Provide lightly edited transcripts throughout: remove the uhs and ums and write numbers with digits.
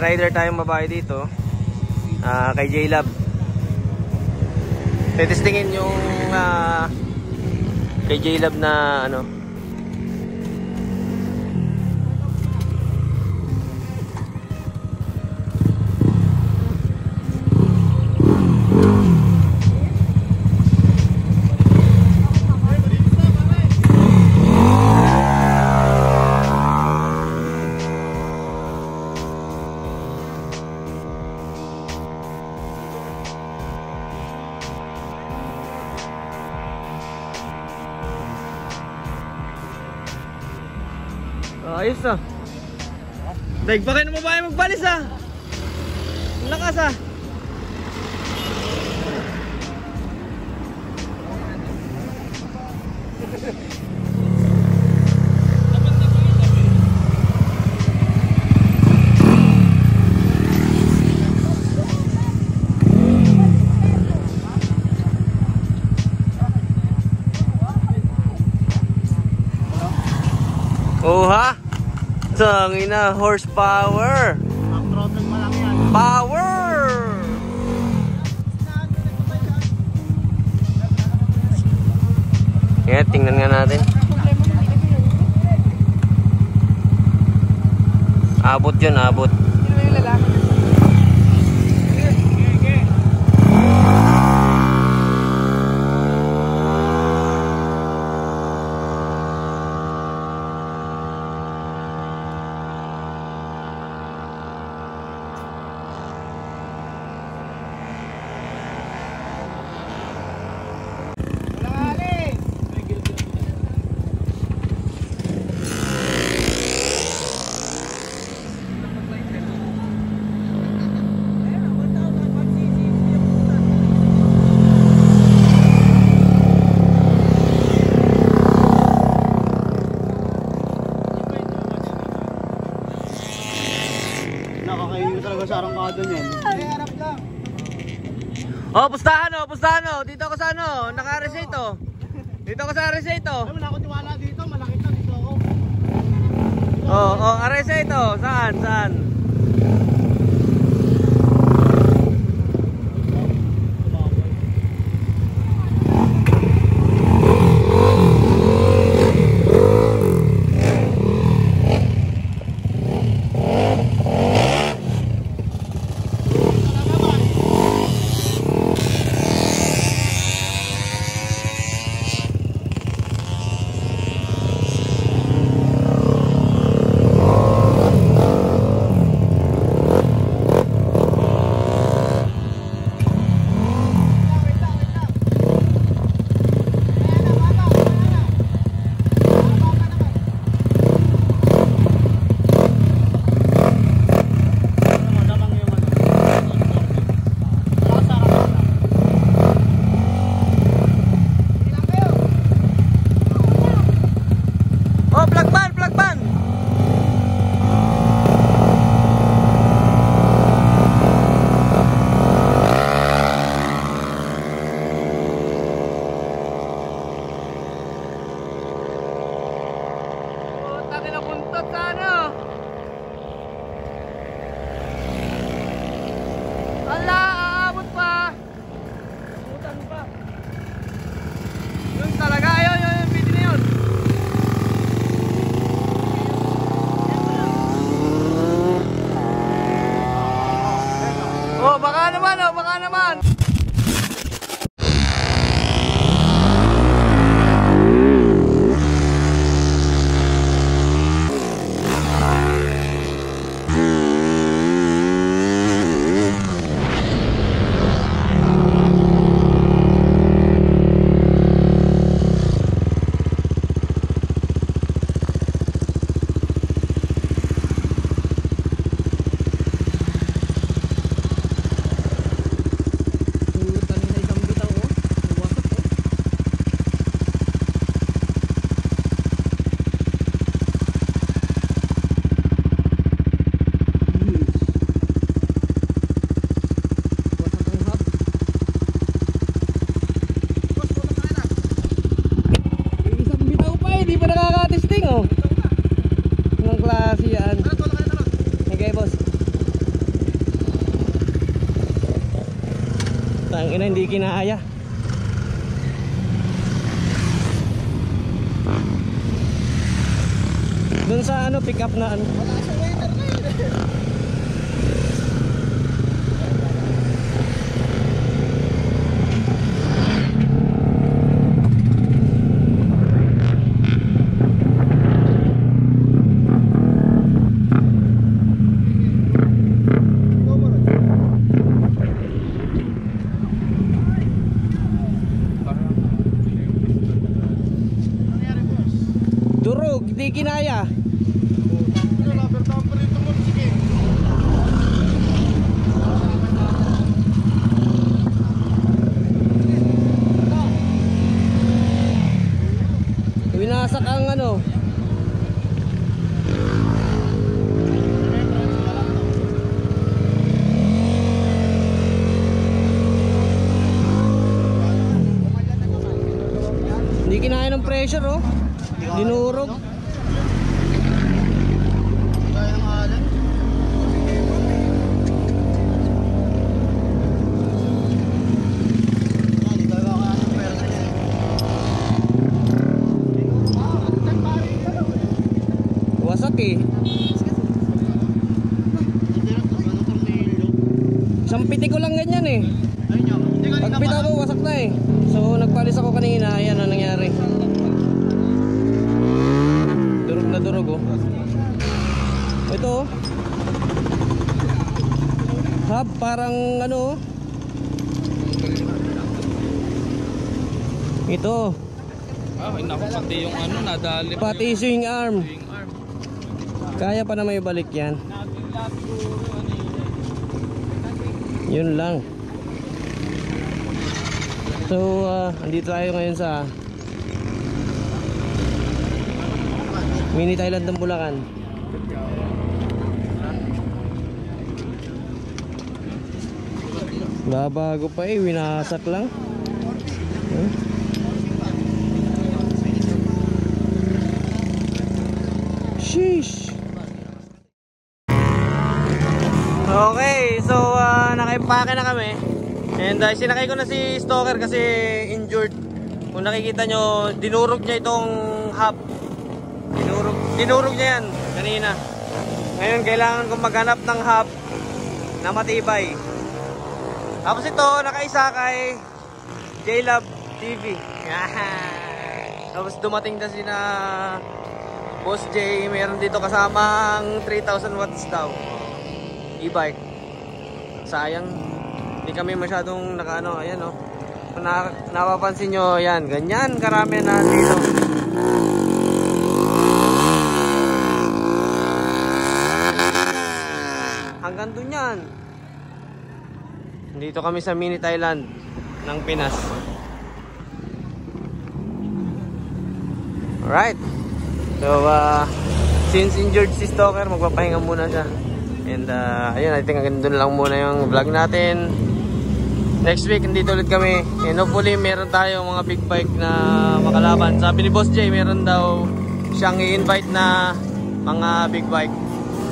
rider tayong babae dito. Kay J-Lab. Tetestingin yung kay J-Lab na ano. Ayos ah. Daig pa kayo na babae magbalis ah. Ang lakas ah. Oh ha? Tangin na, horsepower. Ang throttle malaki yan. Power! Kaya tingnan nga natin. Abot yun, abot. Nakakainin talaga sa arangkada niyan. Harap lang. Oh, pustahan oh, pustahan oh. Dito ako sa ano, naka-resate oh. Dito ako sa resate oh. Ay, wala akong tiwala dito, malaki lang dito ako. Oh, resate oh. Saan, saan? Baka naman. Tangina, hindi kinaya. Doon sa ano, pick up na ano. Wala sa waiter na yun. Durog, hindi kinaya. Winasak ang ano. Hindi kinaya ng pressure, oh. Dinurog. Kaya ng alam. Hindi talaga kaya ng pera niya. Wasak eh. Isang piti ko lang ganyan eh. Pagpita ko, wasak na eh. So nagpalis ako kanina, ayan ang nangyari. Durog na durog oh. Ito oh. Hub, parang ano oh. Ito. Ay naku, pati yung ano nadali. Pati swing arm. Kaya pa na may balik yan. Yun lang. So andito tayo ngayon sa Mini Thailand ng Bulacan. Babago pa eh, winasak lang. Sheesh. Okay, so naka-impake na kami. And sinakay ko na si Stalker kasi injured. Kung nakikita nyo, dinurog niya itong hub. Dinurog niya yan kanina. Ngayon kailangan kong maghanap ng hub na matibay. Tapos ito, nakaisa kay J-Lab TV. Tapos dumating na si na Boss J. Meron dito kasamang 3,000 watts daw e-bike. Sayang, hindi kami masyadong nakaano. Ayan o, kung napapansin nyo, yan, ganyan karami na dito. Hanggang dun yan. Dito kami sa Mini Thailand ng Pinas. Alright. So since injured si Stalker, magpapahinga muna siya. And ayun, I think hanggang dun lang muna yung vlog natin. Next week, nandito ulit kami. And hopefully, meron tayong mga big bike na makalaban. Sabi ni Boss J, meron daw siyang i-invite na mga big bike.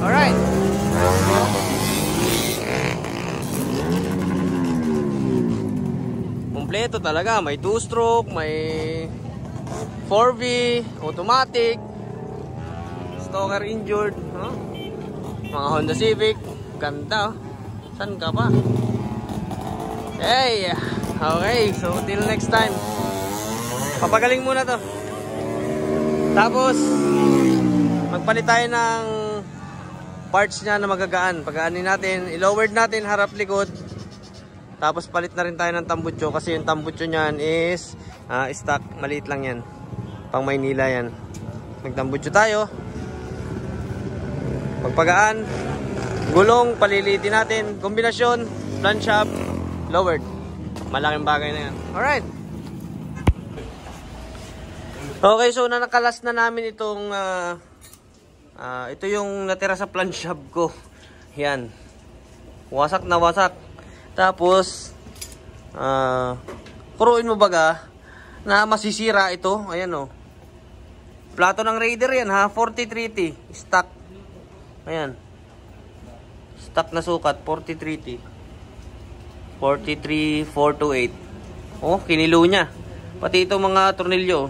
Alright. Kompleto talaga. May 2-stroke, may 4V, automatic. Stalker injured. Huh? Mga Honda Civic. Ganda. San ka pa? Hey! Okay, so till next time. Papagaling muna to. Tapos magpalit tayo ng parts niya na magagaan. Pagaanin natin, i-lowered natin harap likod. Tapos palit na rin tayo ng tambutso kasi yung tambutso niyan is stock, maliit lang yan. Pang Maynila yan. Nagtambutso tayo. Pagpagaan, gulong, palilitin natin. Kombinasyon, flange shop, lowered. Malaking bagay na yan. Alright. Okay, so nakalas na namin itong ito yung natira sa flange shop ko. Yan. Wasak na wasak. Tapos puruin mo baga na masisira ito. Ayan o. Plato ng Raider yan ha. 43T. Stock. Ayan. Stock na sukat. 43T. 43,428. Oh, kinilo niya. Pati itong mga tornilyo.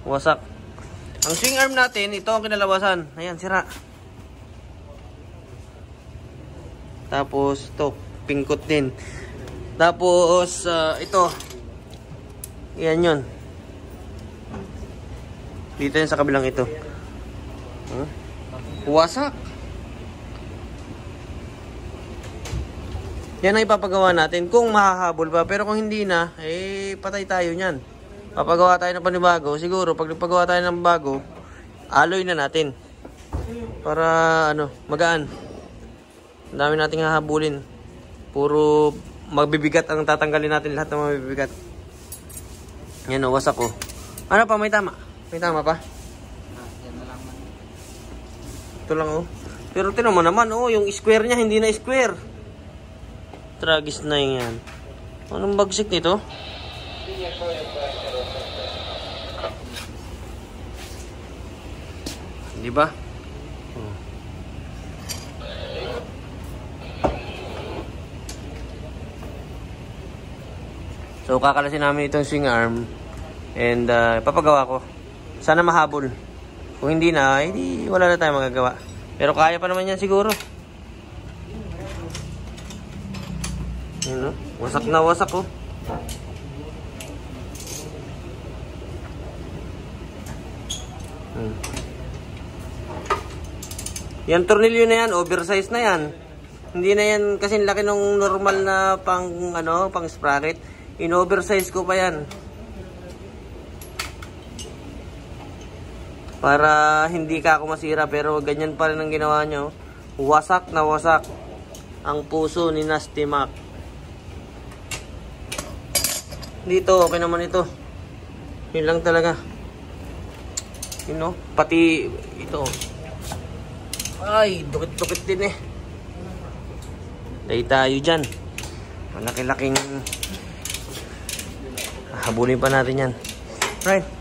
Wasak. Ang swing arm natin, ito ang kinalabasan. Ayan, sira. Tapos, ito, pingkot din. Tapos, ito. Ayan yun. Dito yun sa kabilang ito. Wasak. Yan ang ipapagawa natin kung mahahabol pa. Pero kung hindi na, eh patay tayo niyan. Papagawa tayo ng panibago. Siguro pag nagpagawa tayo ng bago, aloy na natin. Para ano, magaan. Ang dami nating hahabulin. Puro magbibigat ang tatanggalin natin, lahat ng mabibigat. Yan o, wasak o. Ano pa, may tama? May tama pa? Ito lang o. Pero tinan mo naman o, yung square niya hindi na square. Tragis na yan. Anong bagsik nito? Di ba? So kakalasin namin itong swing arm and papagawa ko. Sana mahabol. Kung hindi na, hindi wala na tayong magagawa. Pero kaya pa naman yan siguro. Yun, no? Wasak na wasak oh. Yan tornilyo na yan, oversize na yan. Hindi na yan kasi laki ng normal na pang ano, pang sprocket. In-oversize ko pa yan. Para hindi ka ako masira, pero ganyan pa rin ang ginawa nyo. Wasak na wasak ang puso ni Nasty Mac. Dito, okay naman ito. Yun lang talaga. You know, pati ito. Ay, dukit-dukit din eh. Day tayo dyan. Malaki-laking habulin pa natin yan. Right.